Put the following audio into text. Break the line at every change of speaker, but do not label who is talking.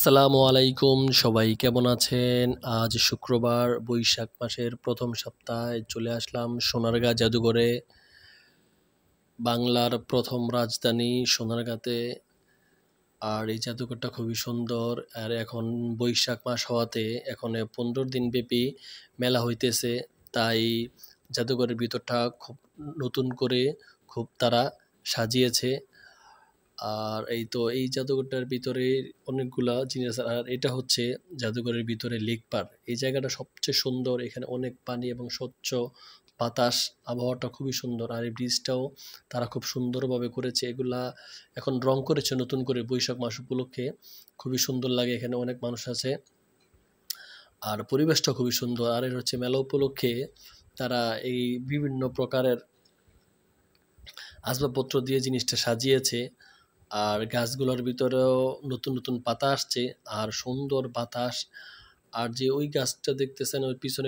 আসসালামু আলাইকুম, সবাই কেমন আছেন? আজ শুক্রবার বৈশাখ মাসের প্রথম সপ্তাহে চলে আসলাম সোনারগাঁ জাদুঘরে। বাংলার প্রথম রাজধানী সোনারগাঁতে। আর এই জাদুঘরটা খুবই সুন্দর। আর এখন বৈশাখ মাস হওয়াতে এখন 15 দিন ব্যাপী মেলা হইতেছে। তাই জাদুঘরের ভিতরটা খুব নতুন করে খুব তারা সাজিয়েছে। আর এই জাদুঘরটার ভিতরে অনেকগুলা জিনিস আছে। আর এটা হচ্ছে জাদুঘরের ভিতরে লেক পার। এই জায়গাটা সবচেয়ে সুন্দর। এখানে অনেক পানি এবং স্বচ্ছ বাতাস, আবহাওয়াটা খুবই সুন্দর। আর এই ব্রিজটাও তারা খুব সুন্দরভাবে করেছে। এগুলা এখন রং করেছে নতুন করে বৈশাখ মাস উপলক্ষে। খুবই সুন্দর লাগে। এখানে অনেক মানুষ আছে। আর পরিবেশটা খুবই সুন্দর। আর এর হচ্ছে মেলা উপলক্ষে তারা এই বিভিন্ন প্রকারের আসবাবপত্র দিয়ে জিনিসটা সাজিয়েছে। আর গাছগুলোর ভিতরেও নতুন নতুন পাতা আসছে আর সুন্দর বাতাস। আর যে ওই গাছটা দেখতেছেন ওই পিছনে